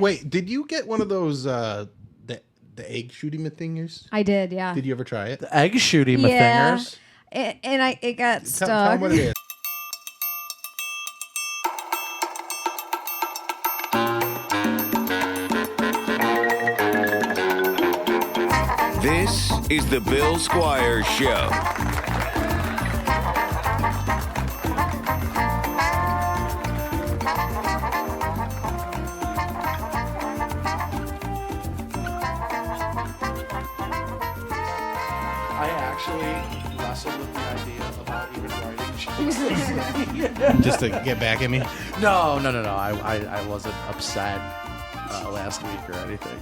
Wait, did you get one of those the egg shooting thingers? I did, yeah. Did you ever try it? The egg shooting thingers? And it got stuck. Tell them what it is. This is the Bill Squire Show. I actually wrestled with the idea about even writing Just to get back at me? No. I wasn't upset last week or anything.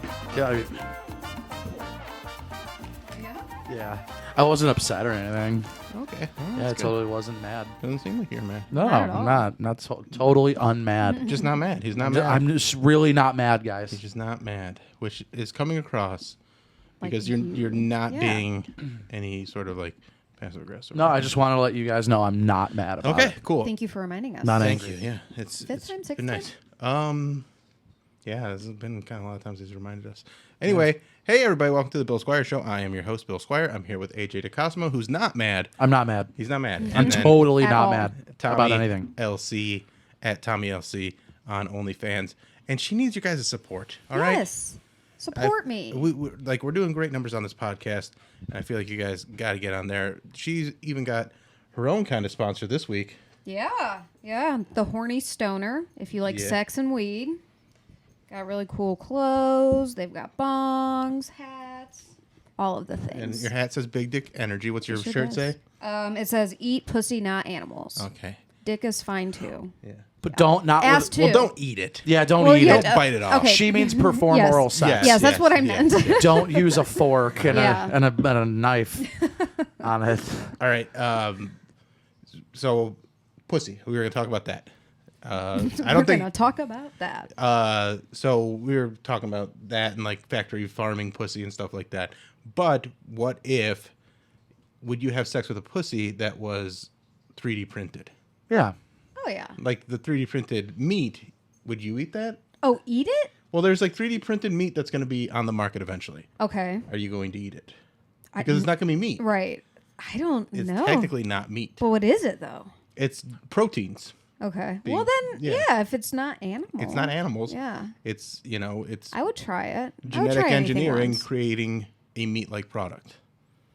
Yeah. I wasn't upset or anything. Okay. Well, I totally wasn't mad. Doesn't seem like you're mad. No, Not at all. I'm not totally unmad. Just not mad. He's not mad. I'm just really not mad, guys. He's just not mad, which is coming across because Like you're not yeah. being any sort of like passive aggressive. No, I just want to let you guys know I'm not mad about it. Okay, cool. Thank you for reminding us. Not Thank angry. you. Yeah, it's Fifth time, sixth been time? nice. Yeah, this has been kind of a lot of times he's reminded us. Anyway, hey everybody, welcome to the Bill Squire Show. I am your host, Bill Squire. I'm here with AJ DeCosmo, who's not mad. I'm not mad. He's not mad. I'm And then totally At not all. mad Tommi about anything. LC at Tommi LC on OnlyFans, and she needs your guys' support. All right. Yes. Support me. We're doing great numbers on this podcast, and I feel like you guys got to get on there. She's even got her own kind of sponsor this week. Yeah. The Horny Stoner. If you like Yeah. sex and weed. Got really cool clothes. They've got bongs, hats, all of the And things. your hat says Big Dick Energy. What's your It sure shirt does. say? It says "Eat pussy, not animals." Okay. Dick is fine too. Yeah. But don't not. Ass too. Well, don't eat it. Yeah, don't Well, eat yeah, it. Don't bite it off. okay. She means perform Yes. oral sex. Yes, that's what I yeah, meant. yeah. Don't use a fork and, Yeah. a knife on it. All right. So, pussy. We were going to talk about that. I We're don't think. gonna talk about that. So we were talking about that and like factory farming pussy and stuff like that. But what if? Would you have sex with a pussy that was 3D printed? Yeah. Oh yeah. Like the 3D printed meat. Would you eat that? Oh, eat it? Well, there's like 3D printed meat that's going to be on the market eventually. Okay. Are you going to eat it? Because it's not going to be meat. Right. I don't It's know. technically not meat. But what is it though? It's proteins. Okay. Being- Well then, yeah. yeah. If it's not animal, It's not animals. Yeah. It's it's I would try it. I would genetic try anything engineering once. creating a meat-like product.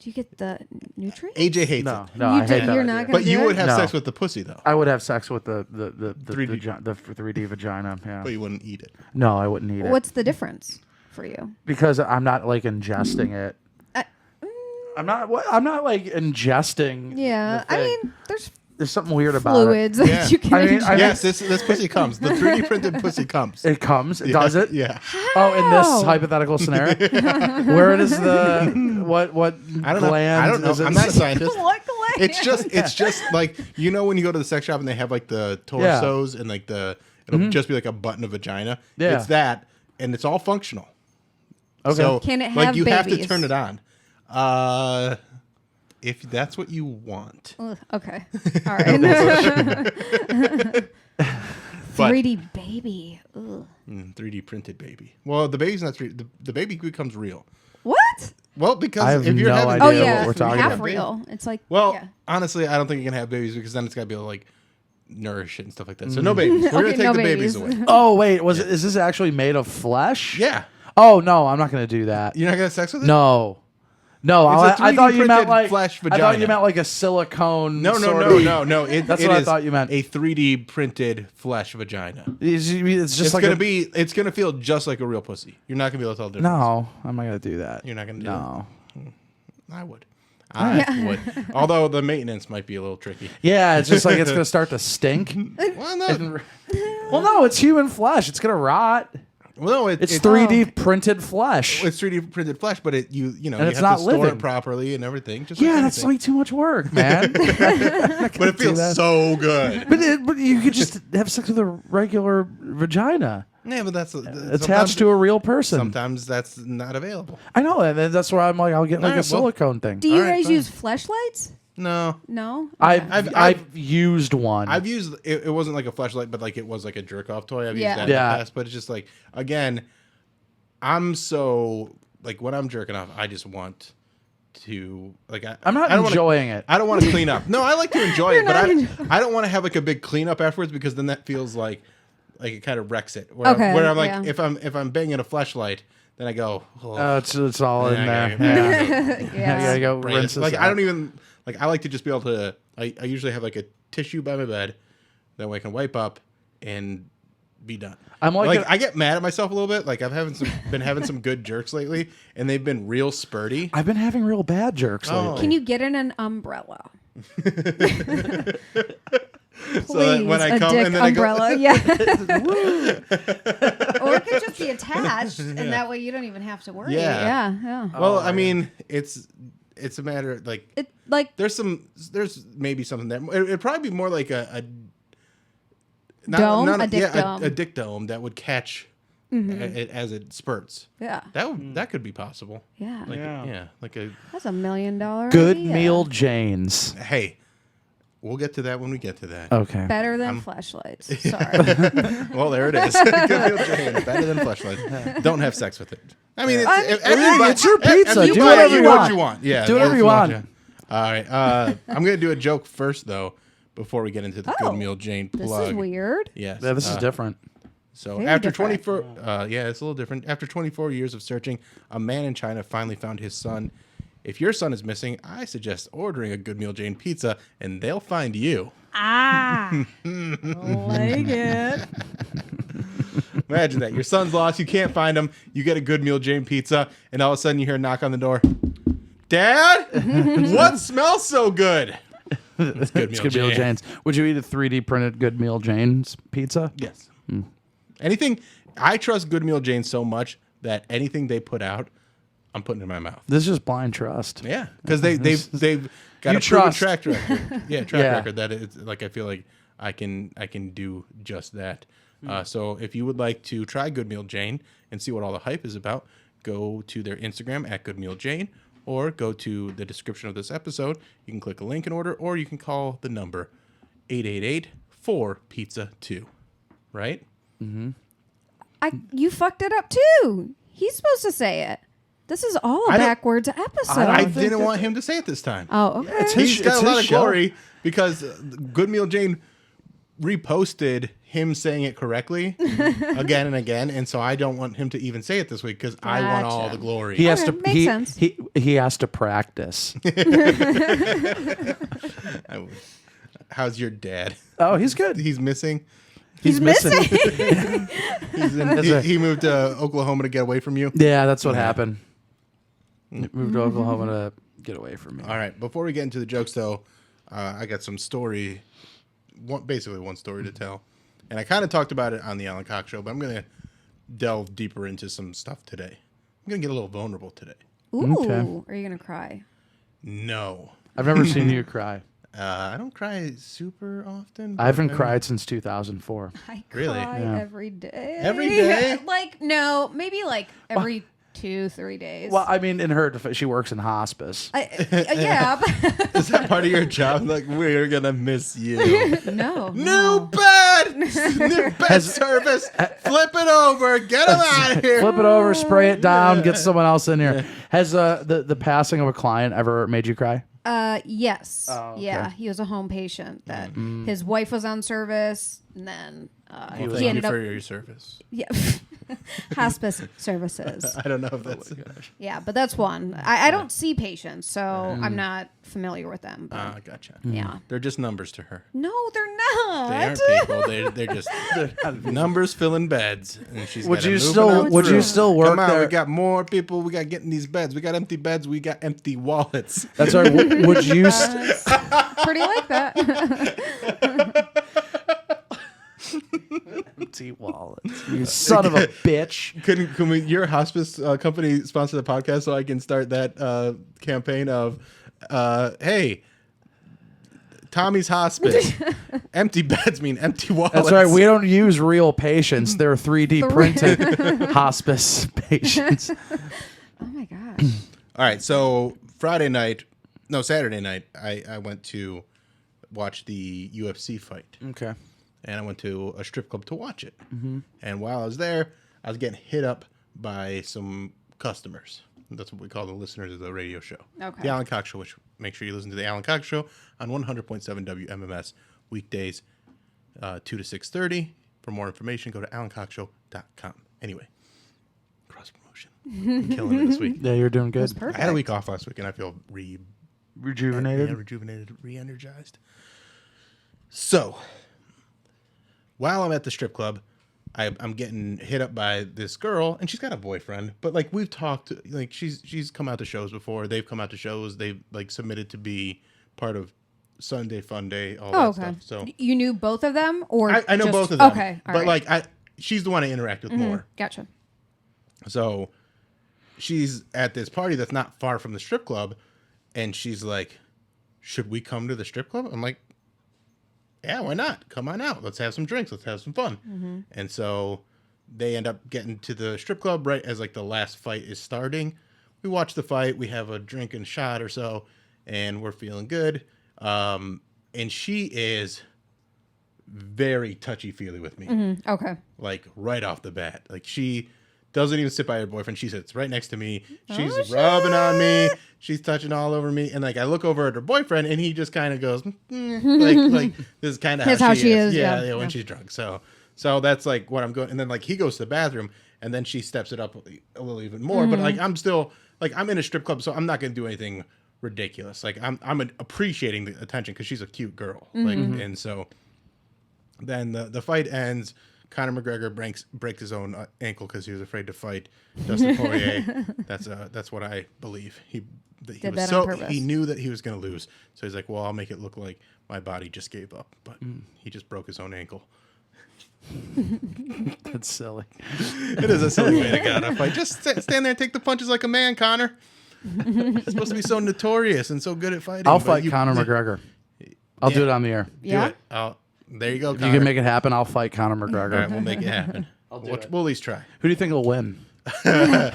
Do you get the nutrients? AJ hates No, it. no, You I do- hate that. you're idea. not gonna But you do would it? have No. sex with the pussy though. I would have sex with the 3D. 3D vagina. Yeah. But you wouldn't eat it. No, I wouldn't eat it. What's the difference for you? Because I'm not like ingesting it. I'm not like ingesting. Yeah. the I thing. mean, there's something weird about fluids Yeah. that you can I mean, ingest. Yes, this pussy comes. The 3D printed pussy comes. it. It comes. Does it? Yeah. Oh, in this How? hypothetical scenario, where does the what I don't know. gland? I don't know. is it? I'm not a scientist. What gland? It's just like when you go to the sex shop and they have like the torsos and like it'll just be like a button of vagina. Yeah. It's that, and it's all functional. Okay. So Can it like have you have to babies? turn it on. If that's what you want. Ugh, okay. All right. But 3D baby. Ugh. 3D printed baby. Well, the baby's not 3D. The baby becomes real. What? Well, because I have if you're no having idea Oh what yeah, we're talking half about. real. It's like Well, yeah. honestly, I don't think you can have babies because then it's got to be able to like nourish it and stuff like that. So no babies. We're gonna Okay, take no the babies babies. away. Oh wait, is this actually made of flesh? Yeah, Oh no, I'm not gonna do that. you're not gonna have sex with it. No. It's a I thought 3D you meant printed like flesh I thought vagina. you meant like a silicone. No. That's what I thought you meant. A 3D printed flesh vagina. It's just It's like gonna be. It's gonna feel just like a real pussy. You're not gonna be able to tell the difference. No, I'm not gonna do that. You're not gonna do No. it. I would. I would. Although the maintenance might be a little tricky. Yeah, it's just like it's gonna start to stink. Well, no. Well, no, it's human flesh. It's gonna rot. Well, no. It's 3D printed flesh. It's 3D printed flesh, but you And have it's to not store living. it properly and everything. Just Yeah, like that's anything. way too much work, man. But it feels that. so good. But you could just have sex with a regular vagina Yeah, but that's attached to a real person. Sometimes that's not available. I know, and that's why I'm like, I'll get like Alright, a silicone thing. Do you All right, guys fine. use fleshlights? No. I've used one. I've used it. It wasn't like a flashlight, but like it was like a jerk off toy. I've Yeah. used that in the past, but it's just like again, I'm so like when I'm jerking off, I just want to like I'm not enjoying it. I don't want to clean up. No, I like to enjoy it, but I don't want to have like a big cleanup afterwards because then that feels like it kind of wrecks it. Where I'm like if I'm banging a flashlight, then I go. Oh, it's all in there. Yeah. You gotta go rinse this like out. I don't even like. I like to just be able to. I usually have like a tissue by my bed, that way I can wipe up and be done. I'm like I get mad at myself a little bit. Like been having some good jerks lately, and they've been real spurty. I've been having real bad jerks lately. Can you get in an umbrella? Please, So that when I a come dick and then I go- umbrella, yeah. Or it could just be attached, and that way you don't even have to worry. Yeah. Yeah. Well, I mean, it's a matter of, like It like there's maybe something there. It'd probably be more like a dome, a dick yeah, dome. a dick dome that would catch it as it spurts. Yeah. That could be possible. Yeah. Like like a That's $1 million. Good idea. meal Janes. hey. We'll get to that when we get to that. Okay. Better than flashlights. Sorry. Well, there it is. Good meal Jane, better than flashlight. Don't have sex with it. I mean, it's your pizza. You Do buy whatever you what want. you want. Yeah, Do whatever you want. yeah. All right. I'm gonna do a joke first, though, before we get into the Good Meal Jane plug. This is weird. Yes. Yeah, this is different. So Very after different. 24, yeah, it's a little different. After 24 years of searching, a man in China finally found his son. If your son is missing, I suggest ordering a Good Meal Jane pizza, and they'll find you. Like it. Imagine that. Your son's lost. You can't find him. You get a Good Meal Jane pizza, and all of a sudden you hear a knock on the door. Dad? What smells so good? It's Good Meal, Good Meal Janes. Would you eat a 3D printed Good Meal Janes pizza? Yes. Anything. I trust Good Meal Jane so much that anything they put out, I'm putting in my mouth. This is just blind trust. Yeah, because they've got You a proven trust. track record. Yeah, track Yeah. record that it's like I feel like I can do just that. So if you would like to try Good Meal Jane and see what all the hype is about, go to their Instagram at Good Meal Jane, or go to the description of this episode. You can click a link and order, or you can call the number 888-4-PIZZA-2. Right? You fucked it up too. He's supposed to say it. This is all a I don't- backwards episode. I didn't want him to say it this time. Oh, okay. He's got it's a lot his of show. glory because Good Meal Jane reposted him saying it correctly again and again, and so I don't want him to even say it this week because I want all Gotcha. the glory. He has to. makes sense. He has to practice. How's your dad? Oh, he's good. He's missing. He's missing. He moved to Oklahoma to get away from you. Yeah, that's what happened. Moved to Oklahoma to get away from me. All right. Before we get into the jokes, though, I got some story. Basically, one story to tell, and I kind of talked about it on the Alan Cox Show, but I'm gonna delve deeper into some stuff today. I'm gonna get a little vulnerable today. Ooh, Okay. are you gonna cry? No. I've never seen you cry. I don't cry super often. I haven't cried since 2004. I Really? cry Yeah. every day. Every day? Like no, maybe like every 2-3 days. Well, I mean, in her defense, she works in hospice. Yeah. But Is that part of your job? Like, we're gonna miss you. no. New bed! New bed service! Flip it over! Get him out of here! Flip it over, spray it down, get someone else in here. Has the passing of a client ever made you cry? Yes. Oh, okay. Yeah, he was a home patient that his wife was on service, and then Well, he thank you ended up for your service. yeah. Hospice services. I don't know if that's... Yeah, but that's one. I don't see patients, so I'm not familiar with them. But gotcha. yeah. They're just numbers to her. No, they're not. They aren't people. They're just numbers filling beds. And she's Would gotta you move still- it out would you through. still work Come on, there? we got more people. We got to get in these beds. We got empty beds. We got empty wallets. That's right. Would you? Pretty like that. Empty wallets. You son of a bitch. Can we? Your hospice company sponsor the podcast so I can start that campaign of, hey, Tommy's hospice. Empty beds mean empty wallets. That's right. We don't use real patients. They're 3D printed hospice patients. Oh my gosh. All right. So Friday night, No, Saturday night, I went to watch the UFC fight. Okay. And I went to a strip club to watch it. Mm-hmm. And while I was there, I was getting hit up by some customers. That's what we call the listeners of the radio show. Okay. The Alan Cox Show, which make sure you listen to the Alan Cox Show on 100.7 WMMS weekdays 2 to 6:30. For more information, go to alancoxshow.com. Anyway, cross promotion. I'm killing it this week. Yeah, you're doing good. Perfect. I had a week off last week, and I feel Rejuvenated. rejuvenated, re-energized. So, while I'm at the strip club, I'm getting hit up by this girl, and she's got a boyfriend. But like we've talked, like she's come out to shows before. They've come out to shows. They've like submitted to be part of Sunday Fun Day, all that stuff. So you knew both of them, or I know just, both of them. Okay, all but right. like she's the one I interact with more. Gotcha. So she's at this party that's not far from the strip club, and she's like, "Should we come to the strip club?" I'm like, "Yeah, why not? Come on out. Let's have some drinks. Let's have some fun." And so they end up getting to the strip club right as like the last fight is starting. We watch the fight. We have a drink and shot or so, and we're feeling good. And she is very touchy-feely with me. Okay. Like right off the bat. Like she doesn't even sit by her boyfriend. She sits right next to me. She's Oh, rubbing on me. She's touching all over me. And like I look over at her boyfriend, and he just kind of goes, like this is kind of That's how how she she is. is, Yeah, yeah. when she's drunk. So that's like what I'm going. And then like he goes to the bathroom, and then she steps it up a little even more. But like I'm still like I'm in a strip club, so I'm not gonna do anything ridiculous. Like I'm appreciating the attention because she's a cute girl. Like and so then the fight ends. Conor McGregor breaks his own ankle because he was afraid to fight Dustin Poirier. That's what I believe. He Did was that on purpose. he knew that he was going to lose, so he's like, "Well, I'll make it look like my body just gave up," but he just broke his own ankle. That's silly. It is a silly way to get out of a fight. Just stand there and take the punches like a man, Conor. You're supposed to be so notorious and so good at fighting. I'll fight Conor McGregor. I'll do it on the air. Yeah. Do it. There you go, If Conor. you can make it happen, I'll fight Conor McGregor. All right, we'll make it happen. We'll at least try. Who do you think will win? Is it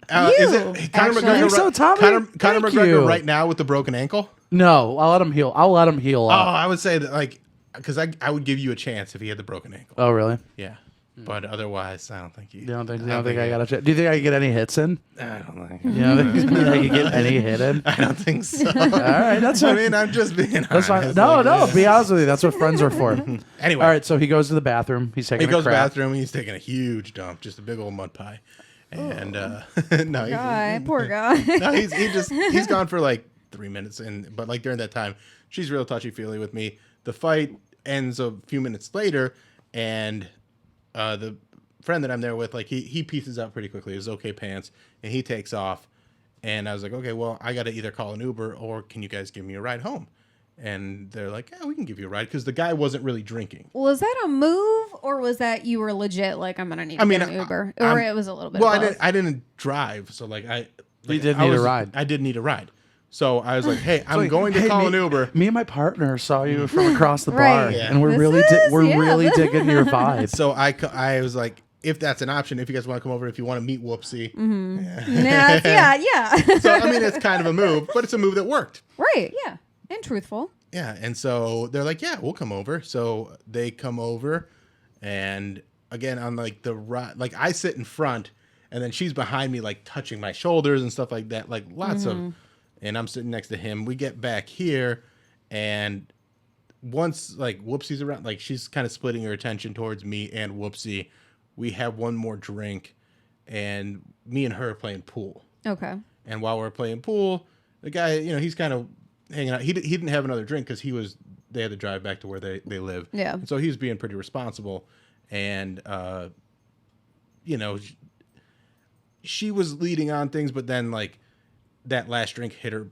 Conor actually. McGregor? I think so, Tommy. Conor Thank McGregor you. right now with the broken ankle? No, I'll let him heal. I'll let him heal Oh, up. I would say that like because I would give you a chance if he had the broken ankle. Oh, really? Yeah, but otherwise, I don't think you. You don't think I got a chance? Do you think I can get any hits in? I don't think. You don't think I can get any hit in? I don't think so. All right, that's I fine. mean, I'm just being honest. That's fine. No, be honest with you. That's what friends are for. Anyway, All right, so he goes to the bathroom. He's taking he goes a to the crap. bathroom. He's taking a huge dump, just a big old mud pie, and no, Guy, poor guy. no, he's gone for like 3 minutes, but like during that time, she's real touchy feely with me. The fight ends a few minutes later, and the friend that I'm there with, like he pieces out pretty quickly. His okay pants, and he takes off. And I was like, okay, well, I got to either call an Uber or can you guys give me a ride home? And they're like, yeah, we can give you a ride because the guy wasn't really drinking. Was that a move, or was that you were legit like I'm gonna need to get an Uber, or it was a little bit? Well, of both? I didn't drive, so like You did need a ride. I did need a ride. So I was like, hey, I'm going to call an Uber. Me and my partner saw you from across the Right. bar, Yeah. and we're This really is- really yeah. digging your vibe. So I was like, if that's an option, if you guys want to come over, if you want to meet Whoopsie. yeah. So, I mean, it's kind of a move, but it's a move that worked. Right. Yeah. And truthful. Yeah. And so they're like, yeah, we'll come over. So they come over. And again, on like the right, like I sit in front and then she's behind me, like touching my shoulders and stuff like that. Like lots of, and I'm sitting next to him. We get back here and once like Whoopsie's around, like she's kind of splitting her attention towards me and Whoopsie. We have one more drink and me and her are playing pool. Okay. And while we're playing pool, the guy, he's kind of hanging out. He didn't have another drink because they had to drive back to where they live. Yeah. And so he was being pretty responsible. And, she was leading on things, but then like that last drink hit her.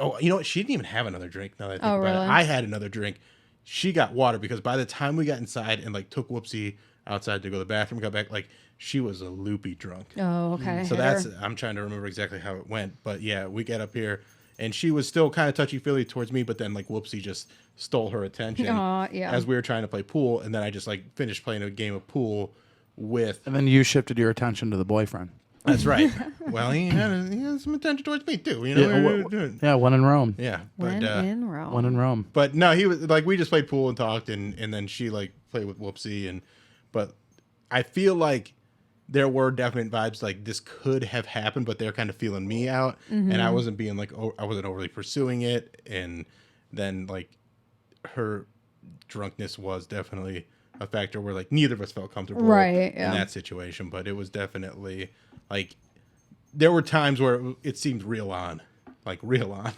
Oh, you know what? She didn't even have another drink. Now that I think about really? it. I had another drink. She got water because by the time we got inside and like took Whoopsie outside to go to the bathroom, got back, like she was a loopy drunk. Oh, okay. So Hit her. I'm trying to remember exactly how it went, but yeah, we get up here and she was still kind of touchy-feely towards me, but then like Whoopsie just stole her attention Yeah. as we were trying to play pool, and then I just like finished playing a game of pool with. And then you shifted your attention to the boyfriend. That's right. Well, he had some attention towards me too. You know. Yeah, one in Rome. Yeah, When in Rome. One in Rome. but no, he was like we just played pool and talked, and then she like played with Whoopsie, but I feel like there were definite vibes like this could have happened, but they're kind of feeling me out, and I wasn't being like I wasn't overly pursuing it, and then like her drunkenness was definitely a factor where like neither of us felt comfortable Right, in that situation, but it was definitely like there were times where it seemed real on,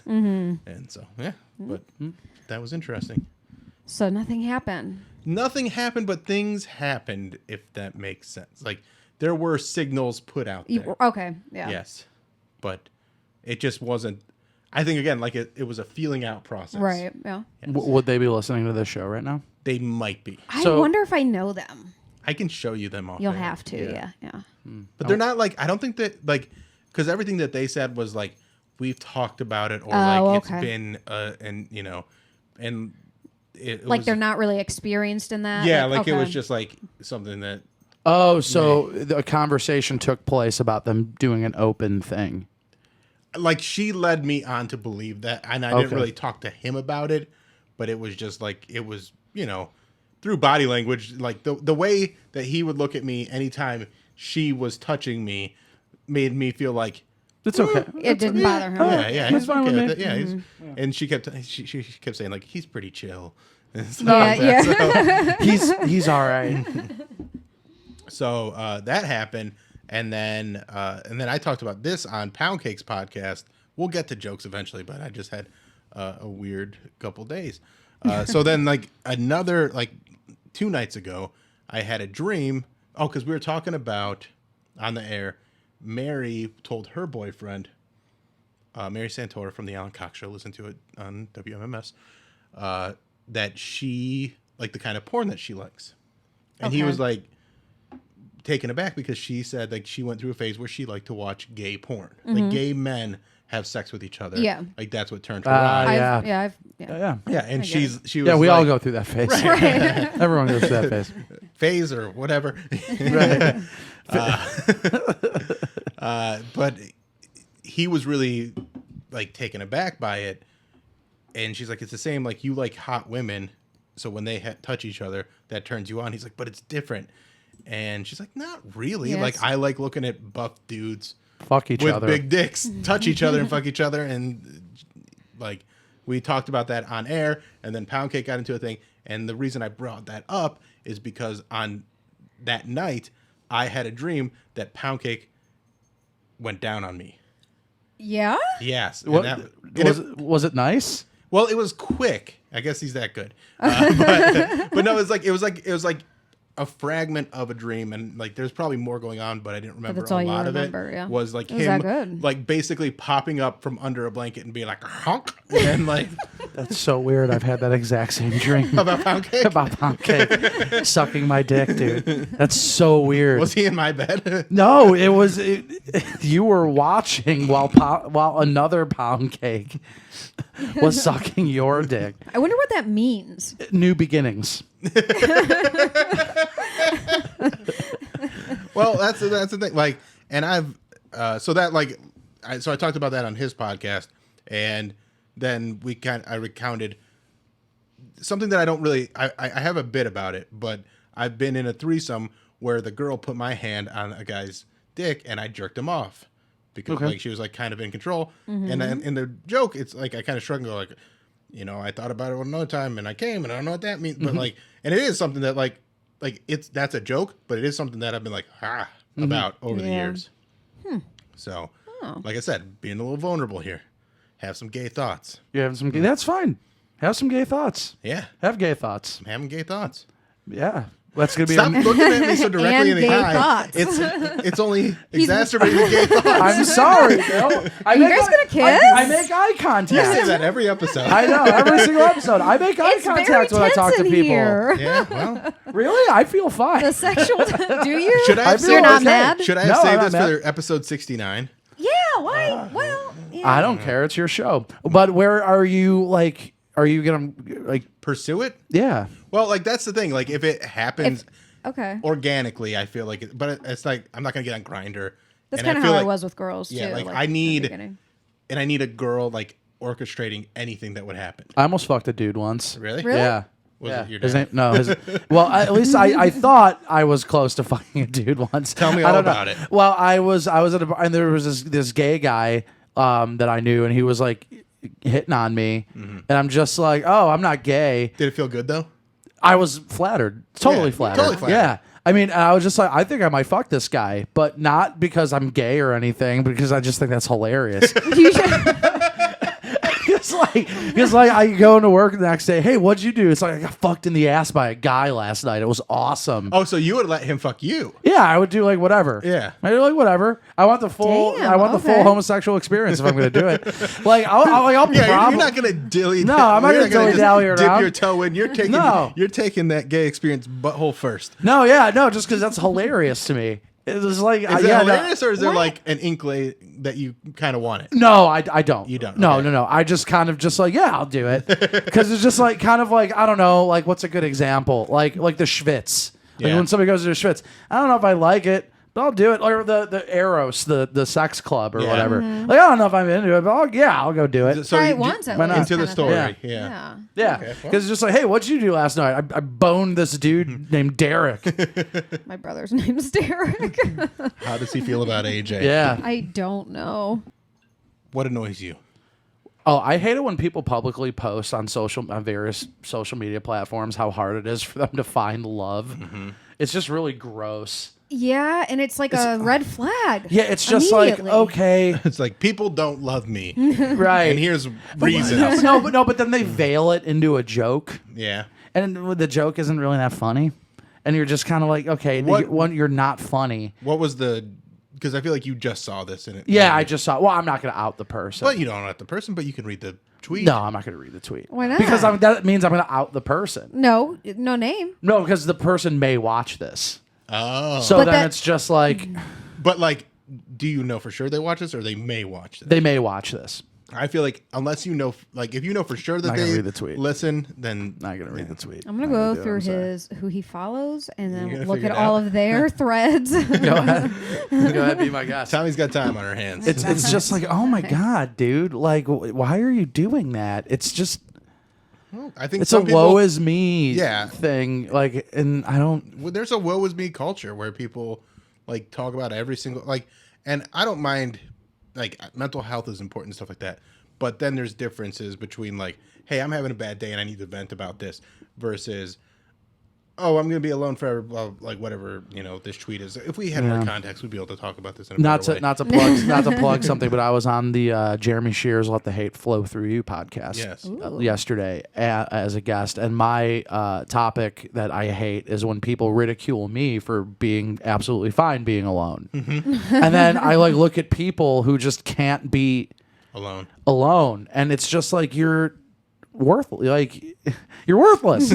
and so but that was interesting. So nothing happened. Nothing happened, but things happened, if that makes sense. Like there were signals put out there. Okay, yeah. Yes, but it just wasn't. I think again, like it was a feeling out process. Right, yeah. Yes. Would they be listening to this show right now? They might be. I So- wonder if I know them. I can show you them off. You'll air. have to, yeah. But they're not like, I don't think that like, because everything that they said was like, we've talked about it, or like okay. it's been, and you know, and it Like was, they're not really experienced in that? yeah, like it okay. was just like something that, Oh, so the conversation took place about them doing an open thing. like she led me on to believe that, and I didn't really talk to him about it, but it was just like, it was, you know, through body language, like the way that he would look at me anytime she was touching me made me feel like, It's okay. It didn't bother him. yeah, That's fine with okay me. with it. Yeah, and she kept saying like he's pretty chill. And stuff Yeah, like that. yeah. He's all right. So that happened, and then I talked about this on Poundcake's podcast. We'll get to jokes eventually, but I just had a weird couple days. So then like another like 2 nights ago, I had a dream. Oh, because we were talking about on the air. Mary told her boyfriend, Mary Santora from the Alan Cox Show, listen to it on WMMS, that she, like the kind of porn that she likes. And he Okay. was like taken aback because she said like she went through a phase where she liked to watch gay porn. Like gay men have sex with each other. Yeah. Like that's what turned her on. Yeah. Yeah. Yeah. Yeah, and she was Yeah, we all like, go through that phase. Everyone goes through that phase. phase or whatever. Right. But he was really like taken aback by it, and she's like, it's the same, like you like hot women, so when they touch each other that turns you on. He's like, but it's different. And she's like, not really. Yes. Like I like looking at buff dudes Fuck each with other. big dicks touch each other and fuck each other. And like we talked about that on air, and then Poundcake got into a thing. And the reason I brought that up is because on that night I had a dream that Poundcake went down on me. Yeah? Yes. What, And was it nice? well, it was quick. I guess he's that good. But no, it was like a fragment of a dream, and like there's probably more going on, but I didn't remember that's a all you lot of remember, it. yeah. Was like It was him that good. like basically popping up from under a blanket and being like honk, and like That's so weird. I've had that exact same dream about Poundcake. about Poundcake sucking my dick, dude. That's so weird. Was he in my bed? No, it was you were watching while another Poundcake was sucking your dick. I wonder what that means. New beginnings. Well, that's the thing. Like, and I've so I talked about that on his podcast, and then I recounted something that I don't really. I have a bit about it, but I've been in a threesome where the girl put my hand on a guy's dick and I jerked him off because like she was like kind of in control. And then in the joke, it's like I kind of shrug and go like, you know, I thought about it another time and I came and I don't know what that means, but like, and it is something that like that's a joke, but it is something that I've been like about over the Yeah. years. So, like I said, being a little vulnerable here, have some gay thoughts. You have some. That's fine. Have some gay thoughts. Yeah, Have gay thoughts. I'm having gay thoughts. Yeah. That's gonna be. Stop looking at me so directly And in the gay eye. thoughts. It's only exacerbating gay thoughts. I'm sorry, Bill. Are you guys gonna kiss? I make eye You say contact. that every episode. I know every single episode. I make eye It's very contact when I talk to tense in people. here. Yeah, well, Really, I feel fine. The sexual. Do you? should I have feel You're not saved mad? this? Should I No, have saved I'm this not for episode 69? Yeah. Why? Well. Yeah. I don't care. It's your show. But where are you? Like, are you gonna like? Pursue it? Yeah. Well, like that's the thing. Like if it happens Okay. organically, I feel like it, but it's like I'm not gonna get on Grindr That's And kind of feel how like- I was with girls too. Yeah, like in I the need beginning. a girl like orchestrating anything that would happen. I almost fucked a dude once. Really? Really? Yeah. Was Yeah. it your His dad? name? No. Well, at least I thought I was close to fucking a dude once. Tell me I all don't know. about it. Well, I was at a bar, and there was this gay guy that I knew, and he was like hitting on me, and I'm just like, oh, I'm not gay. Did it feel good though? I was flattered, totally Yeah, flattered. totally flattered. Yeah. I mean, I was just like, I think I might fuck this guy, but not because I'm gay or anything, because I just think that's hilarious. Because I go into work the next day. Hey, what'd you do? It's like I got fucked in the ass by a guy last night. It was awesome. Oh, so you would let him fuck you? Yeah, I would do like whatever. Yeah. I do like whatever. I want the full. Damn, I want the full okay. homosexual experience if I'm going to do it. Like I'll Yeah, probably. you're not gonna dilly. No, I'm not you're gonna dilly-dally just around. Dip your toe in. You're taking. No. You're taking that gay experience butthole first. No, yeah, no, just because that's hilarious to me. It was like, Is it yeah, no. hilarious, or is there like an inkling that you kind of want it? No, I don't. You don't? No, Okay. no. I just kind of just like, yeah, I'll do it. Because it's just like, kind of like, I don't know, like, what's a good example? Like the Schwitz. Like Yeah. when somebody goes to the Schwitz. I don't know if I like it, but I'll do it. Or the Eros, the sex club or Yeah. whatever. Like, I don't know if I'm into it, but I'll go do it. So Try you- it once at why not? least. into the kinda story. thing. Yeah. Yeah. Yeah. Okay, Because well. it's just like, hey, what'd you do last night? I boned this dude named Derek. My brother's name's Derek. How does he feel about AJ? Yeah. I don't know. What annoys you? Oh, I hate it when people publicly post on various social media platforms how hard it is for them to find love. It's just really gross. Yeah, and it's like a red flag. Yeah, it's just like, Immediately. okay, It's like people don't love me, right. and here's reasons. But then they veil it into a joke, Yeah. and the joke isn't really that funny, and you're just kind of like, okay, you're not funny. What was the? Because I feel like you just saw this in it. Yeah, I just saw. Well, I'm not gonna out the person. But you don't know the person, but you can read the tweet. No, I'm not gonna read the tweet. Why not? Because that means I'm gonna out the person. No name. No, because the person may watch this. Oh. So But then that- it's just like But like, do you know for sure they watch this, or they may watch this? they may watch this. I feel like unless you know, like if you know for sure that Not gonna they read the tweet. listen, then Not gonna read the tweet. I'm gonna go through who he follows and You're then gonna look figure at it all out? of their threads. Go ahead. Go ahead, be my guest. Tommy's got time on her hands. It's just like, oh my god, dude! Like, why are you doing that? It's just I think it's a some people, woe is me Yeah. thing. Like, and I don't. well, there's a woe is me culture where people like talk about every single like, and I don't mind like mental health is important and stuff like that. But then there's differences between like, hey, I'm having a bad day and I need to vent about this versus, oh, I'm gonna be alone forever, blah, like whatever this tweet is. If we had more context, we'd be able to talk about this in a Not better to way. not to plug not to plug something, but I was on the Jeremy Shears "Let the Hate Flow Through You" podcast Yes. yesterday as a guest, and my topic that I hate is when people ridicule me for being absolutely fine being alone, and then I like look at people who just can't be alone, and it's just like you're worthless. Like you're worthless.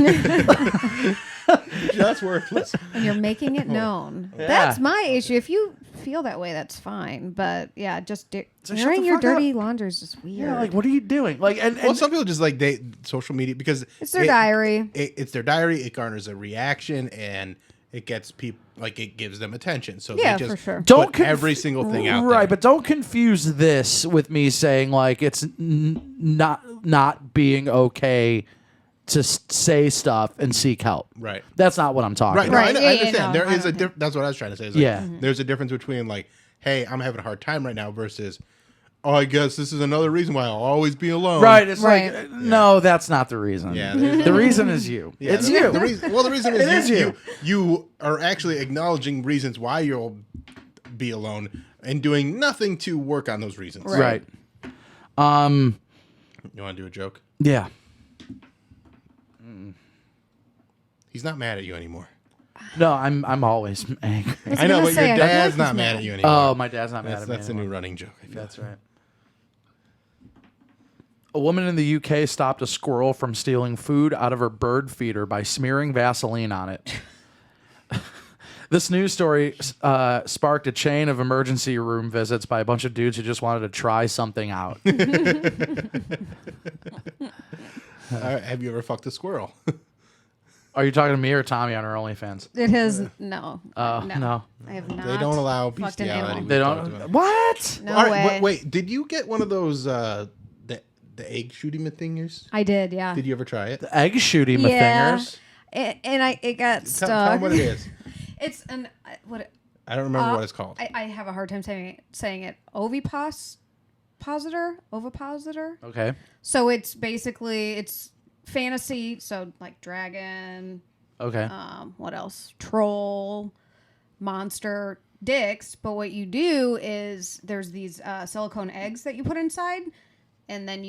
Just worthless. And you're making it known. That's my issue. If you feel that way, that's fine. But yeah, just shut wearing the your fuck dirty up. laundry is just weird. Yeah, like what are you doing? Like, and Well, some people just like date social media because It's their diary. It's their diary. It garners a reaction and it gets people like it gives them attention. So Yeah, they just for sure. don't put every single thing out right, there. but don't confuse this with me saying like it's not being okay to say stuff and seek help. Right. That's not what I'm talking Right. No, about. Right, I yeah, understand. no, There I is a don't that's what I was trying to say. Is like, Yeah. There's a difference between like, hey, I'm having a hard time right now versus, oh, I guess this is another reason why I'll always be alone. Right. It's Right. like no, that's not the reason. Yeah, The reason is you. Yeah, it's the, you. The reason, well, the reason It is is you, you. you are actually acknowledging reasons why you'll be alone and doing nothing to work on those reasons. Right. You want to do a joke? Yeah. He's not mad at you anymore. No, I'm always angry. I know, gonna but say, your I feel like dad's he's not mad mad. at you anymore. Oh, my dad's not mad at me. That's a new anymore. running joke. I feel. That's right. A woman in the UK stopped a squirrel from stealing food out of her bird feeder by smearing Vaseline on it. This news story sparked a chain of emergency room visits by a bunch of dudes who just wanted to try something out. Have you ever fucked a squirrel? Are you talking to me or Tommy on our OnlyFans? It has no. No. I have not. They don't allow fucked an bestiality. animal. They Talked about don't. it. What? No All right, way. wait, did you get one of those the egg shooting thingers? I did, yeah. Did you ever try it? The egg shooting my Yeah. fingers. And it got stuck. Tell them what it is. It's an what? I don't remember what it's called. I have a hard time saying it. Ovipositor. Okay. So it's basically fantasy. So like dragon. Okay. What else? Troll, monster, dicks. But what you do is there's these silicone eggs that you put inside, and then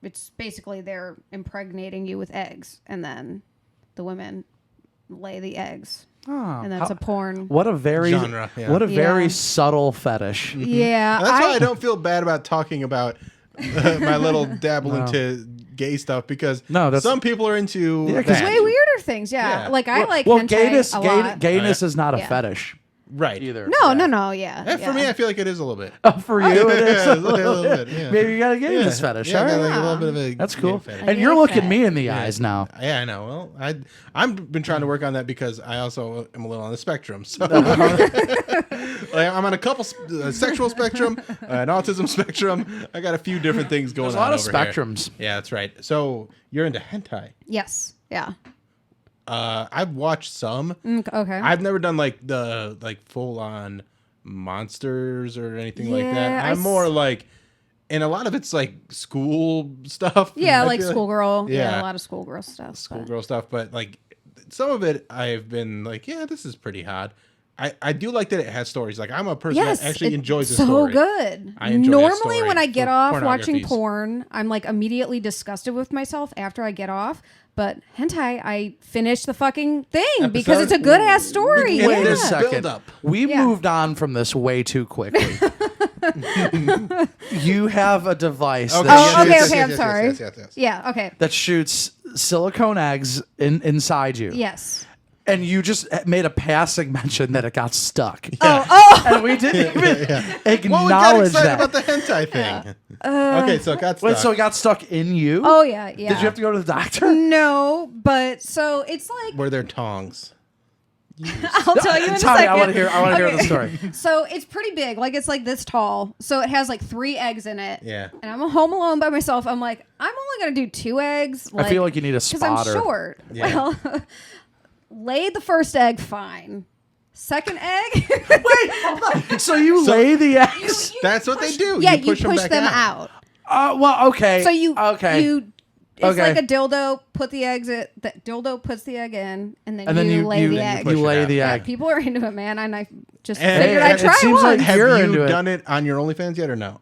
it's basically they're impregnating you with eggs, and then the women lay the eggs. Oh, And that's a porn. What a very Genre, yeah. What a very Yeah. subtle fetish. Yeah. That's why I don't feel bad about talking about my little dabble into gay stuff because some people are into Yeah, 'cause that. way weirder things. Yeah. Yeah. Like I like well, hentai gayness, a lot. gayness is not a Yeah. fetish Right. either. No. Yeah. And for me, I feel like it is a little bit. For you, it is Yeah, a little bit. yeah. Maybe you got a gayness fetish. Yeah, I all got right. like a little bit of a That's gay cool. fetish. And you're gay looking fetish. me in the eyes now. Yeah, I know. Well, I've been trying to work on that because I also am a little on the spectrum. So like, I'm on a couple sexual spectrum, an autism spectrum. I got a few different things going on. There's a lot of over here. spectrums. Yeah, that's right. So you're into hentai. Yes. Yeah. I've watched some. Okay. I've never done like the full on monsters or anything like that. Yeah, I'm more like, and a lot of it's like school stuff. Yeah, I like feel schoolgirl. Yeah. Yeah. A lot of schoolgirl stuff. schoolgirl stuff, but like some of it I've been like, yeah, this is pretty hot. I do like that it has stories. Like I'm a person Yes, that actually it's enjoys a so story. good. I enjoy a Normally, story when I get for off watching pornographies. porn, I'm like immediately disgusted with myself after I get off. But hentai, I finish the fucking thing because it's a good ass story. Wait Wait yeah. a second. Build up. We Yeah. moved on from this way too quickly. You have a device Oh, that, okay, shoots, okay, I'm sorry. Yes. Yeah, okay. that shoots silicone eggs inside you. Yes. And you just made a passing mention that it got stuck. Oh, And we didn't even Well, we got acknowledge excited that. about the hentai thing. Okay, so it got stuck. Wait, so it got stuck in you? oh yeah, yeah. Did you have to go to the doctor? No, but so it's like Were there tongs? I'll tell you in a Tommy, second. I want to hear Okay. the story. So it's pretty big. Like it's like this tall. So it has like 3 eggs in it. Yeah. And I'm home alone by myself. I'm like, I'm only gonna do 2 eggs. I feel like you need a because I'm spotter. short. Yeah. Well, laid the first egg fine. Second egg. So you lay the eggs? That's what they do. Yeah, you push, them back out. Well, okay. So you it's Okay. like a dildo. Put the eggs. The dildo puts the egg in, and then, And then you lay the then egg. push you it lay out. the Yeah, egg. people are into it, man, and I just And figured I'd it try seems one. like Have You're you into it. done it on your OnlyFans yet or no?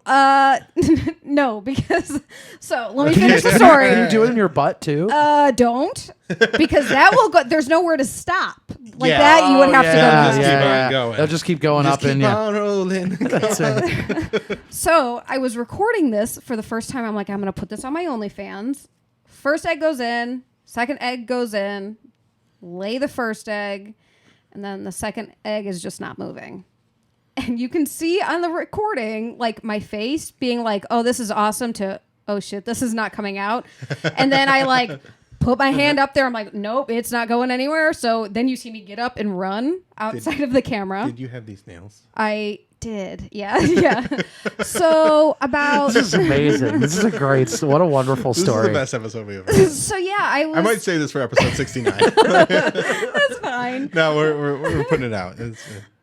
No, because so let me finish the story. Can you do it in your butt too? Don't because that will go. There's nowhere to stop. Like Yeah. that, you would have yeah. to Just go. keep To on going. They'll just keep going Just up and keep yeah. on rolling. That's it. So I was recording this for the first time. I'm like, I'm gonna put this on my OnlyFans. First egg goes in. Second egg goes in. Lay the first egg, and then the second egg is just not moving. And you can see on the recording, like my face being like, "Oh, this is awesome," to "Oh shit, this is not coming out." And then I like put my hand up there. I'm like, "Nope, it's not going anywhere." So then you see me get up and run outside of the camera. Did you have these nails? I did, yeah, yeah. So about This is amazing. This is a great, what a wonderful This story. is the best episode we've ever done. so yeah, I was. I might say this for episode 69. That's fine. No, we're putting it out.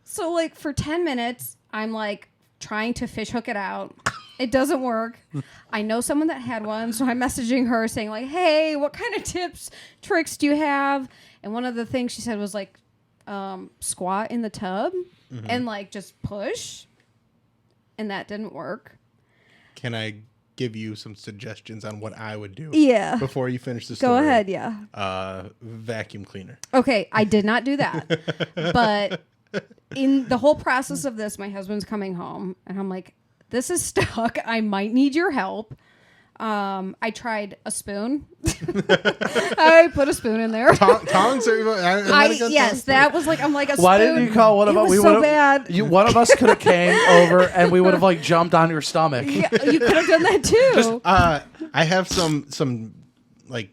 So like for 10 minutes, I'm like trying to fish hook it out. It doesn't work. I know someone that had one, so I'm messaging her saying like, "Hey, what kind of tips, tricks do you have?" And one of the things she said was like, squat in the tub and like just push, and that didn't work. Can I give you some suggestions on what I would do? Yeah. Before you finish the story. Go ahead, yeah. Vacuum cleaner. Okay, I did not do that. But in the whole process of this, my husband's coming home, and I'm like, this is stuck. I might need your help. I tried a spoon. I put a spoon in there. Tongs are Yes, that was like, I'm like a spoon. Why didn't you call one of It us? was so bad. One of us could have came over and we would have like jumped on your stomach. Yeah, you could have done that too. I have some like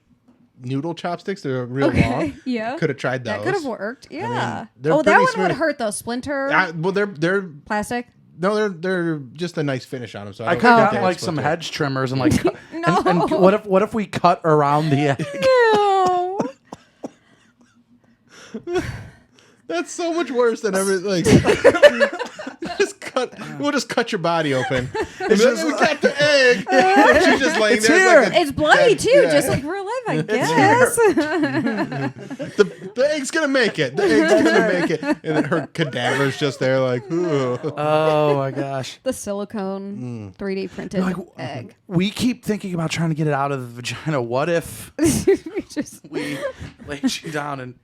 noodle chopsticks. They're real long. Yeah. Could have tried those. That could have worked. Yeah. they're that pretty one smooth. would hurt though. Splinter. Well, they're Plastic. no, they're just a nice finish on them. So I don't could have think gotten they like would some splinter. hedge trimmers and like. No. And what if we cut around the egg? No. That's so much worse than ever. Like, we'll just cut your body open. It's just we got the egg. She's just laying It's there. here. It's bloody too, Yeah. just like real life, I guess. The egg's gonna make it. The egg's gonna make it. And then her cadaver's just there, like, ooh. Oh my gosh. The silicone 3D printed egg. We keep thinking about trying to get it out of the vagina. What if Just we lay you down and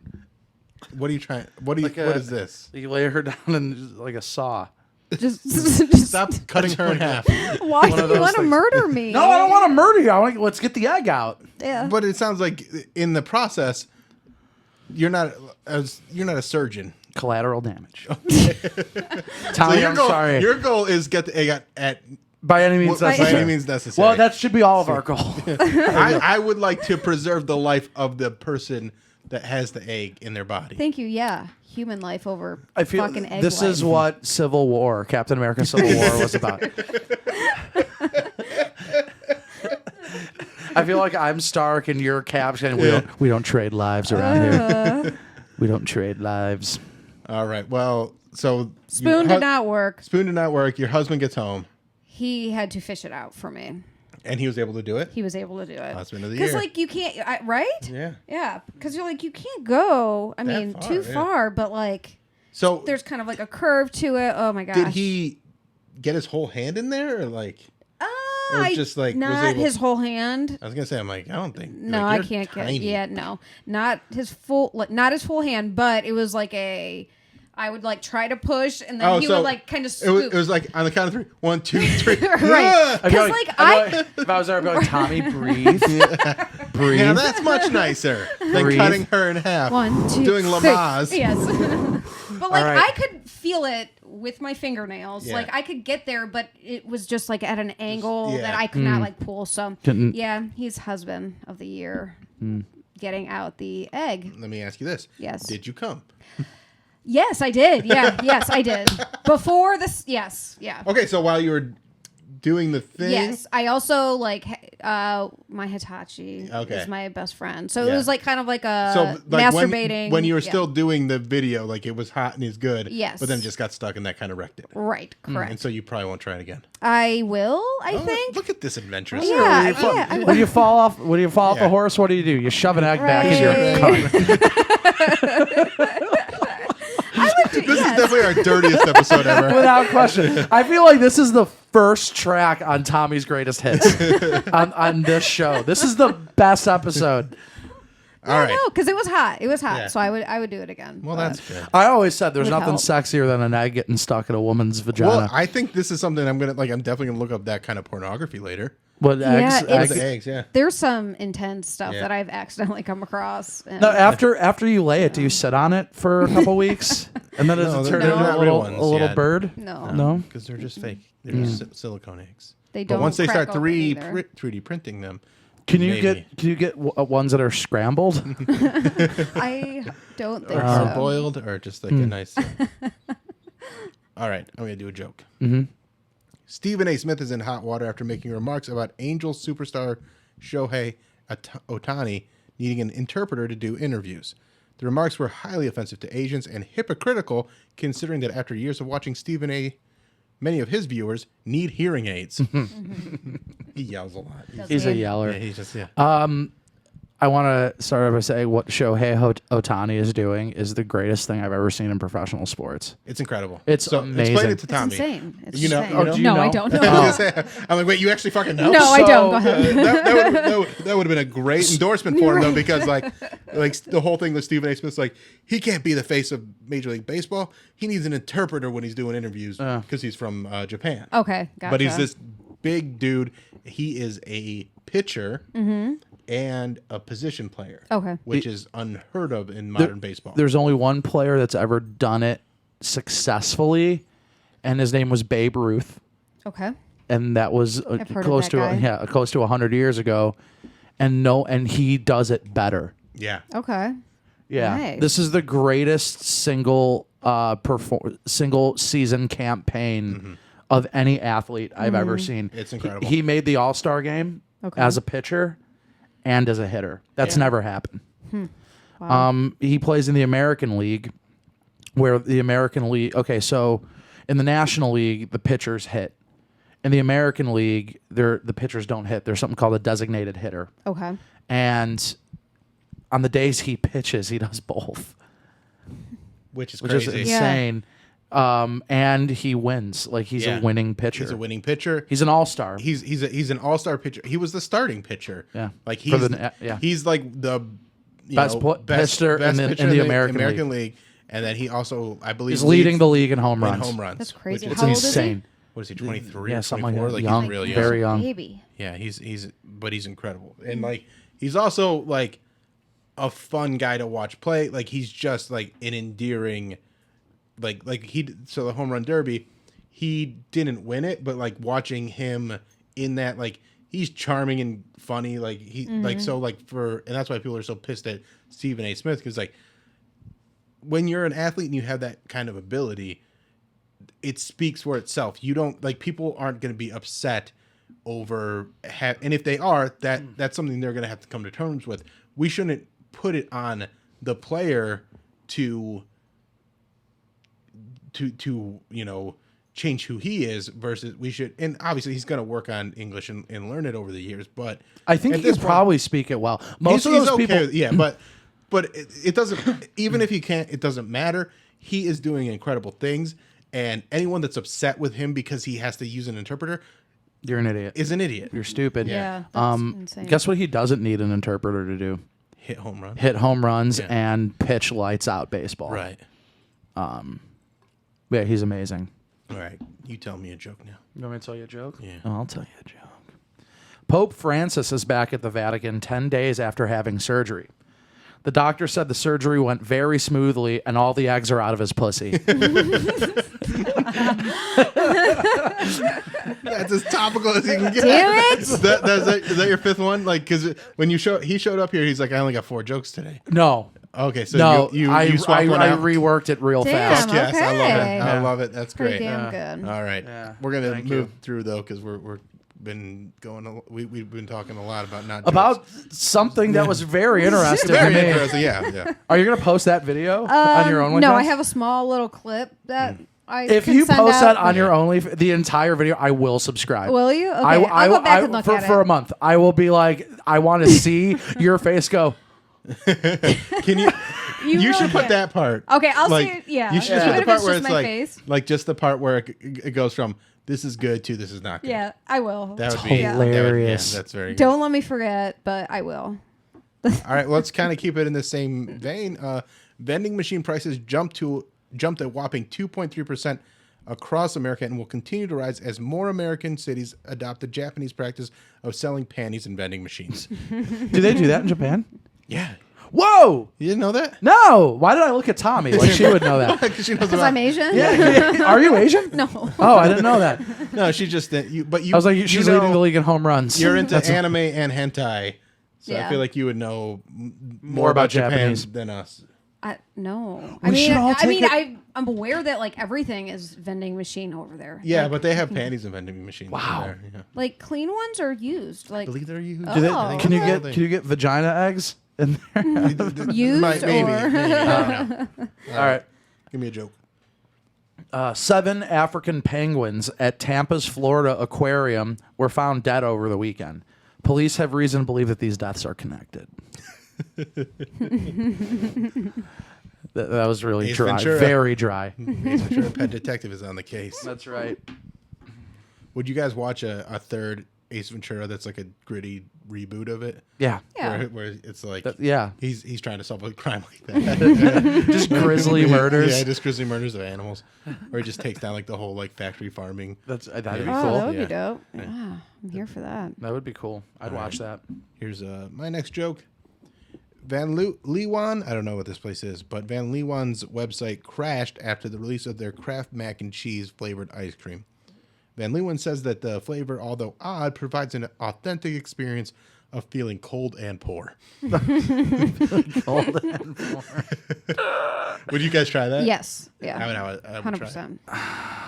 What are you trying? What is this? you lay her down and just like a saw? just Stop cutting her in half. why One do of you those want to things. murder me? No, I don't want to murder you. Let's get the egg out. Yeah. But it sounds like in the process, you're not a surgeon. Collateral damage. So Tommy, I'm sorry. Your goal is get the egg at By any means by necessary. any means necessary. Well, that should be all of our goal. I would like to preserve the life of the person that has the egg in their body. Thank you. Yeah. Human life over I feel fucking egg this life. is what Civil War, Captain America Civil War was about. I feel like I'm Stark and you're Cap, and we don't trade lives around here. We don't trade lives. All right. Well, so Spoon did not work. Spoon did not work. Your husband gets home, He had to fish it out for me. and he was able to do it. He was able to do it. Husband of the Because year. like you can't, right? Yeah. Yeah. Because you're like you can't go. I mean, far, too yeah. far, but like So there's kind of like a curve to it. Oh my gosh. did he get his whole hand in there, or like? Or just like was not able- his whole hand. I was gonna say, I'm like, I don't think. No, like, I you're can't tiny. get. Yeah, no, not his full hand, but it was like a. I would like try to push, and then he would like kind of scoop. It was like on the count of 3. 1, 2, 3. Right. Yeah! Because if I was there, I'd be like, Tommy, breathe. Breathe. Now that's much nicer than Breathe. cutting her in half. 1, 2, doing 3. Lamaze. Yes. But like right. I could feel it with my fingernails. Yeah. Like I could get there, but it was just like at an angle yeah. that I could not like pull. So Couldn't- yeah, he's husband of the year. Getting out the egg. Let me ask you this. Yes. Did you come? Yes, I did. Yeah, yes, I did. Before this, yes, yeah. Okay, so while you were doing the thing. Yes, I also like my Hitachi Okay. is my best friend, so Yeah. it was like kind of like a So like masturbating. when you were yeah. still doing the video, like it was hot and he's good. Yes. But then just got stuck and that kind of wrecked it. right, correct. And so you probably won't try it again. I will. I Oh, think. Look at this adventurous. Yeah, story. yeah. I When you fall off, Yeah. the horse, what do? You shove an egg back in your Right. cunt. I would do. This yes. is definitely our dirtiest episode ever. Without question. I feel like this is the first track on Tommy's greatest hits on this show. This is the best episode. All right. No, because it was hot. It was hot, Yeah. so I would do it again. Well, but- that's good. I always said there's Would nothing help. sexier than an egg getting stuck in a woman's vagina. Well, I think this is something I'm definitely gonna look up that kind of pornography later. But Yeah, eggs, it's- The eggs, yeah. There's some intense stuff Yeah. that I've accidentally come across. And No, after you lay it, do you sit on it for a couple weeks, and then does No, it they're turn into not a real little, ones yet. bird? no, No. Because they're just fake. They're just silicone eggs. they But don't. once they crack start open 3D printing them, Can you maybe. get ones that are scrambled? I don't think or so. boiled, or just like a nice. All right, I'm gonna do a joke. Mm-hmm. Stephen A. Smith is in hot water after making remarks about Angels superstar Shohei Ohtani needing an interpreter to do interviews. The remarks were highly offensive to Asians and hypocritical, considering that after years of watching Stephen A., many of his viewers need hearing aids. He yells a lot. He's a he? yeller. Yeah, he's just yeah. I want to start by saying what Shohei Ohtani is doing is the greatest thing I've ever seen in professional sports. It's incrable. It's so amazing. Explain it to It's Tommy. insane. It's You know- insane. oh, do you no, know? I don't know. I was gonna say, I'm like, wait, you actually fucking know? No, I don't. So, Go ahead. that would have been a great endorsement for him though, because like the whole thing with Stephen A. Smith's like, he can't be the face of Major League Baseball. He needs an interpreter when he's doing interviews because he's from Japan. Okay, gotcha. But he's this big dude. He is a pitcher and a position player. Okay. Which is unheard of in modern baseball. There's only one player that's ever done it successfully, and his name was Babe Ruth. Okay. And that was I've heard of close that to guy. close to 100 years ago. and he does it better. Yeah. Okay. Yeah, Nice. this is the greatest single season campaign of any athlete I've ever seen. It's incredible. He made the All-Star game as a pitcher and as a hitter. That's never happened. He plays in the American League, where the American League. Okay, so in the National League, the pitchers hit. In the American League, the pitchers don't hit. There's something called a designated hitter. Okay. And on the days he pitches, he does both, Which is which crazy. is insane. And he wins. Like he's a winning pitcher. He's a winning pitcher. He's an all-star. He's an all-star pitcher. He was the starting pitcher. Yeah. Like For he's the- he's like the Best pitcher in the American League. And then he also, I believe, He's leading the league in home in runs. home runs. That's crazy. which It's How old is he? insane. What is he? 23? Yeah, something like 24? that. Like Young, he's really young. very young. Baby. Yeah, but he's incredible. And like he's also like a fun guy to watch play. Like he's just like an endearing, like so the home run derby, he didn't win it, but like watching him in that, like he's charming and funny. Like he like so like and that's why people are so pissed at Stephen A. Smith, because like when you're an athlete and you have that kind of ability, it speaks for itself. You don't like people aren't going to be upset over and if they are, that's something they're going to have to come to terms with. We shouldn't put it on the player to change who he is, versus we should, and obviously he's going to work on English and learn it over the years, but I think at he this could point, probably speak it well. Most of he's those okay people, with- yeah, but it doesn't, even if he can't, it doesn't matter. He is doing incredible things, and anyone that's upset with him because he has to use an interpreter you're an idiot. is an idiot. You're stupid. Yeah. That's insane. Guess what he doesn't need an interpreter to do? Hit home run. Hit home runs and pitch lights out baseball. Right. Yeah, he's amazing. All right. You tell me a joke now. You want me to tell you a joke? Yeah. Oh, I'll tell you a joke. Pope Francis is back at the Vatican 10 days after having surgery. The doctor said the surgery went very smoothly and all the eggs are out of his pussy. That's as topical as you can get. Damn it! Is that your fifth one? Like, because when he showed up here, he's like, I only got 4 jokes today. No. Okay, so No, you I swapped one out? reworked it real Damn. fast. Yes, I love it. Okay. I love it. That's Pretty great. damn good. All right, Yeah. we're gonna Thank move you. through though, because we've been going. We've been talking a lot about not About jokes. something that was very interesting Very to me. interesting. Yeah. Are you going to post that video on your own? No, I have a small little clip that I If can you send post out. that on your only the entire video, I will subscribe. Will you? Okay, I'll go back and look at for it. a month. I will be like, I want to see your face go. Can you? You really should put can. that part. Okay, I'll like, see it. Yeah. You should just Even put the if part it's where just it's my like, face. like just the part where it goes from this is good to this is not good. Yeah, I will. That would be hilarious. That's very good. Don't let me forget, but I will. All right, let's kind of keep it in the same vein. Vending machine prices jumped a whopping 2.3% across America and will continue to rise as more American cities adopt the Japanese practice of selling panties in vending machines. Do they do that in Japan? Yeah. Whoa! You didn't know that? No! Why did I look at Tommy? Like she would know that. Because she knows Because about. I'm Asian. Yeah. Are you Asian? No. Oh, I didn't know that. No, she just you. But you. I was like, she's leading the league in home runs. You're into anime and hentai, so I Yeah. feel like you would know More about Japan Japanese. than us. No. We should all take it- I'm aware that like everything is vending machine over there. Yeah, Like, but they have panties and vending machines. Wow. Over there. Yeah. like clean ones are used. Like I believe they're used. Do they- I think Can you that's get the can you get vagina eggs in there? thing. used Maybe. or I don't know. All right. Give me a joke. 7 African penguins at Tampa's Florida aquarium were found dead over the weekend. Police have reason to believe that these deaths are connected. That was really Ace dry. Ventura. Very dry. Ace Ventura Pet Detective is on the case. That's right. Would you guys watch a third Ace Ventura that's like a gritty reboot of it? Yeah. Yeah. Where it's like Yeah. he's trying to solve a crime like that. Just grisly murders. Yeah, just grisly murders of animals. Or he just takes down like the whole like factory farming. That'd be Oh, cool. that would Yeah. be dope. Yeah, I'm here for that. That would be cool. I'd watch that. Here's my next joke. Van Leeuwen, I don't know what this place is, but Van Leeuwen's website crashed after the release of their Kraft mac and cheese flavored ice cream. Van Leeuwen says that the flavor, although odd, provides an authentic experience of feeling cold and poor. Cold and poor. Would you guys try that? Yes. Yeah. I would try it. 100%.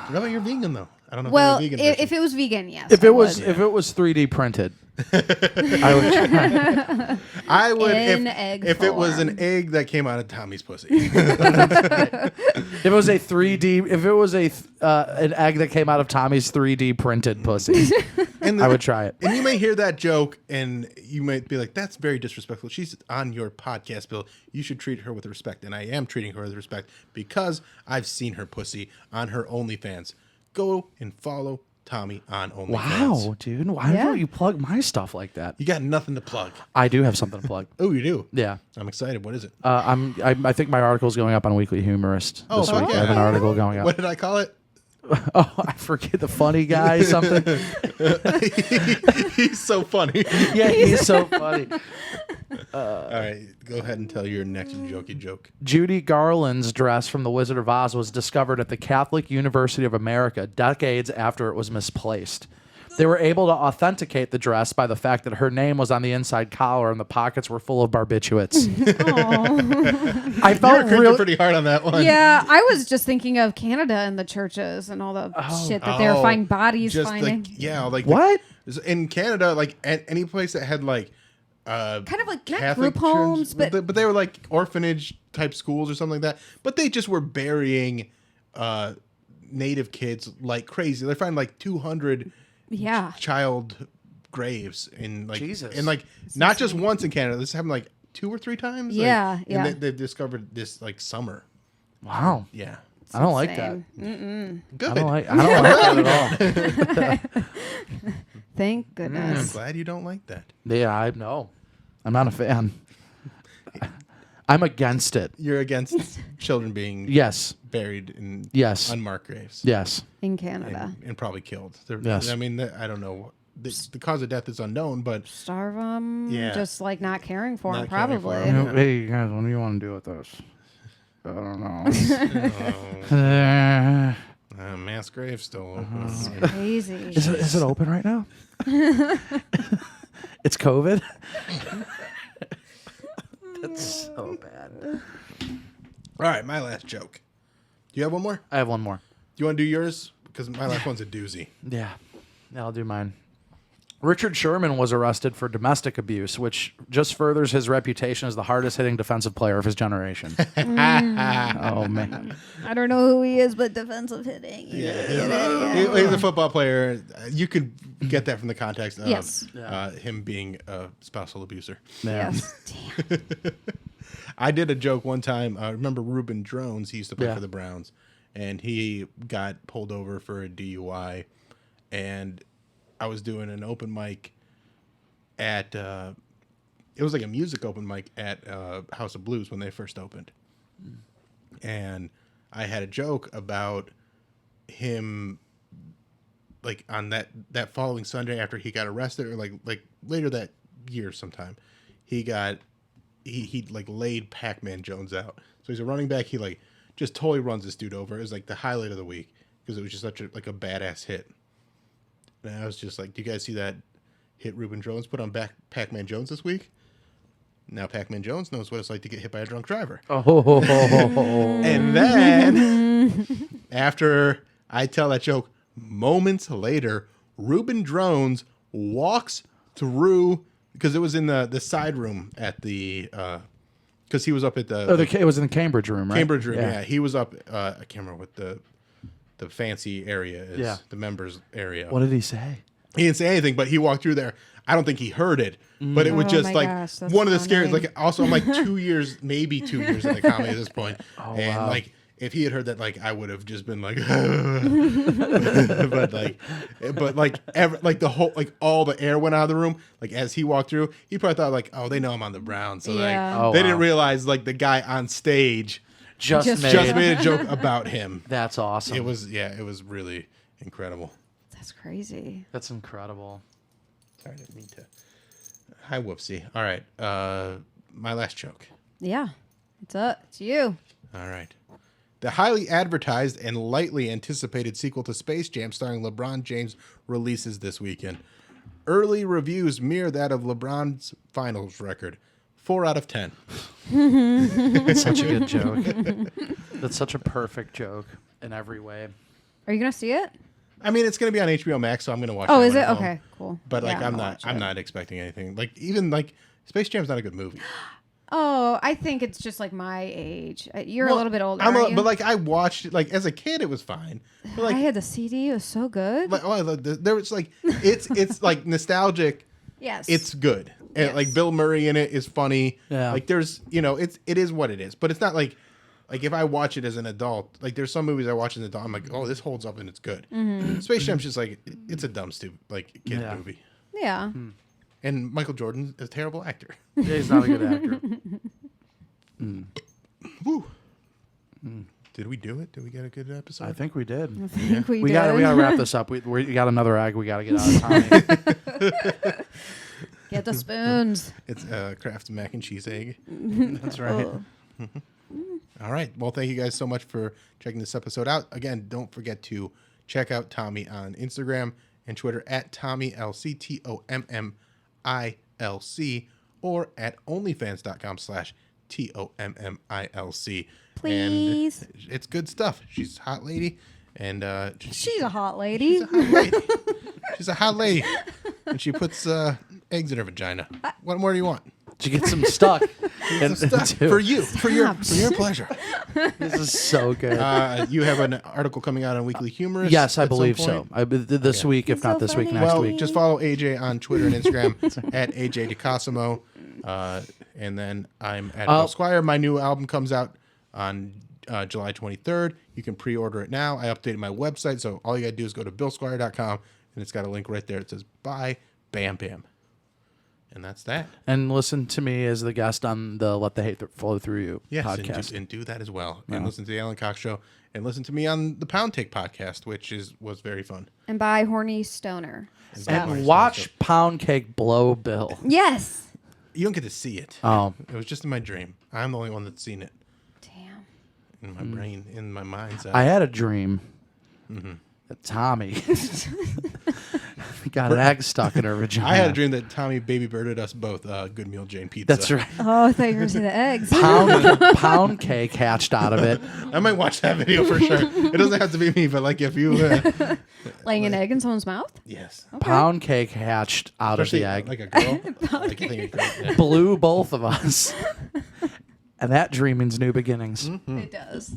What about you're vegan though? I don't know. Well, if you're a vegan if it was vegan, yes. If I it was would. if it was 3D printed, I would try. I would In if, egg if it was form. an egg that came out of Tommy's pussy. If it was a 3D, if it was an egg that came out of Tommy's 3D printed pussy, And I would try it. And you may hear that joke and you might be like, that's very disrespectful. She's on your podcast, Bill. You should treat her with respect. And I am treating her with respect because I've seen her pussy on her OnlyFans. Go and follow Tommi on OnlyFans. Wow, dude. Why Yeah. don't you plug my stuff like that? You got nothing to plug. I do have something to plug. Oh, you do? Yeah. I'm excited. What is it? I think my article's going up on Weekly Humorist this fuck week. yeah. I have an article going up. What did I call it? Oh, I forget the funny guy something. He's so funny. Yeah, he's so funny. All right, go ahead and tell your next jokey joke. Judy Garland's dress from The Wizard of Oz was discovered at the Catholic University of America decades after it was misplaced. They were able to authenticate the dress by the fact that her name was on the inside collar and the pockets were full of barbiturates. I You felt were cringing really pretty hard on that one. Yeah, I was just thinking of Canada and the churches and all the shit that they were finding bodies just finding. like like What? in Canada, like any place that had like kind of like not Catholic group homes, church, but they were like orphanage type schools or something like that. But they just were burying native kids like crazy. They find like 200 yeah. child graves in like Jesus. and like not just once in Canada. This happened like 2 or 3 times. Yeah, like, yeah. And they discovered this like summer. Wow. Yeah, I don't like that. Insane. good. I don't like that at all. Thank I'm goodness. glad you don't like that. Yeah, I know. I'm not a fan. I'm against it. You're against children being Yes. buried in Yes. unmarked graves. Yes. In Canada. And probably killed. Yes. I mean, I don't know. The cause of death is unknown, but Starve them. Yeah. Just like not caring for them, Not caring for probably. 'em. Hey, you guys, what do you want to do with this? I don't know. mass grave still open. It's crazy. Is it open right now? It's COVID. That's so bad. All right, my last joke. Do you have one more? I have one more. Do you want to do yours? Because my last one's a doozy. Yeah, I'll do mine. Richard Sherman was arrested for domestic abuse, which just furthers his reputation as the hardest-hitting defensive player of his generation. Oh, man. I don't know who he is, but defensive hitting. He's a football player. You could get that from the context of Yes. him being a spousal abuser. Yeah. Yes. Damn. I did a joke one time. I remember Reuben Drones. He used to play Yeah. for the Browns, and he got pulled over for a DUI. And I was doing an open mic at it was like a music open mic at House of Blues when they first opened. And I had a joke about him like on that following Sunday after he got arrested, or like later that year sometime, he like laid Pac-Man Jones out. So he's a running back. He like just totally runs this dude over. It was like the highlight of the week because it was just such a badass hit. And I was just like, do you guys see that hit Reuben Jones put on Pac-Man Jones this week? Now Pac-Man Jones knows what it's like to get hit by a drunk driver. Oh. And then after I tell that joke, moments later, Reuben Drones walks through, because it was in the side room at the because he was up at It was in the Cambridge room, right? Cambridge room. Yeah, he was up. I can't remember what the fancy area is. Yeah. The members area. What did he say? He didn't say anything, but he walked through there. I don't think he heard it, but it was Oh just my like gosh, that's one of the scariest. funny. Like, also, I'm like 2 years, maybe 2 years in the comedy at this point. And wow. like, if he had heard that, like, I would have just been like, but like the whole, like all the air went out of the room. Like as he walked through, he probably thought like, oh, they know I'm on the Browns, so Yeah. like Oh, they wow. didn't realize like the guy on stage Just just made a joke about him. That's awesome. It was really incredible. That's crazy. That's incredible. Sorry, I didn't mean to. Hi, whoopsie. All right, my last joke. Yeah. It's you. All right. The highly advertised and lightly anticipated sequel to Space Jam starring LeBron James releases this weekend. early reviews mirror that of LeBron's finals record. 4 out of 10. It's such a good joke. That's such a perfect joke in every way. Are you gonna see it? I mean, it's going to be on HBO Max, so I'm going to watch. Oh, that is one it? at home. Okay, cool. But like, Yeah, I'm I'll not. watch I'm it. not expecting anything. Like even like Space Jam's not a good movie. Oh, I think it's just like my age. You're Well, a little bit older. I'm aren't you? but like I watched it, like as a kid, it was fine. But like, I had the CD. It was so good. like there was like it's like nostalgic. Yes. It's good. And Yes. like Bill Murray in it is funny. Yeah. Like there's it is what it is. But it's not like if I watch it as an adult, like there's some movies I watch as an adult, I'm like, oh, this holds up and it's good. Mm-hmm. Space Jam's just like it's a dumb stupid like kid Yeah. movie. Yeah. And Michael Jordan is a terrible actor. Yeah, he's not a good actor. Woo. Did we do it? Did we get a good episode? I think we did. I think we We did. gotta wrap this up. We got another egg. We gotta get out of time. Get the spoons. It's Kraft mac and cheese egg. That's right. Oh. All right. Well, thank you guys so much for checking this episode out. Again, don't forget to check out Tommi on Instagram and Twitter at TommyLC, TOMMILC, or at onlyfans.com/TOMMILC. Please. And it's good stuff. She's a hot lady. And She's a hot lady. she's a hot lady. She's a hot lady. And she puts eggs in her vagina. What more do you want? Did you get some stuck? Stuff Dude, for you, for your pleasure. This is so good. You have an article coming out on Weekly Humorist. Yes, I at some believe point. so. This week, if He's not so this week, funny. next Well, week. just follow AJ on Twitter and Instagram at AJ DeCosimo. And then I'm at Bill Squire. My new album comes out on July 23rd. You can pre-order it now. I updated my website, so all you got to do is go to billsquire.com, and it's got a link right there. It says, buy Bam Bam. And that's that. And listen to me as the guest on the Let the Hate Flow Through You Yes, podcast. and do that as well. And listen to the Alan Cox Show. And listen to me on the Poundcake podcast, which was very fun. And buy Horny Stoner. And watch Poundcake blow Bill. Yes. You don't get to see it. Oh. It was just in my dream. I'm the only one that's seen it. Damn. In my brain, in my mindset. I had a dream that Tommy got an egg stuck in her vagina. I had a dream that Tommy baby birded us both Good Meal Jane pizza. That's right. Oh, I thought you were going to see the eggs. Pound cake hatched out of it. I might watch that video for sure. It doesn't have to be me, but like if you, Laying an egg in someone's mouth? yes, Pound cake hatched out especially of the egg. like a girl, like you think a girl. Yeah. Blew both of us. And that dream means new beginnings. It does.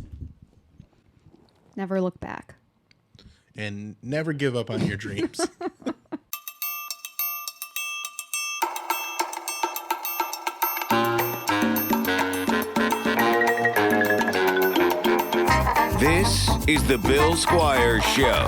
Never look back. And never give up on your dreams. This is the Bill Squire Show.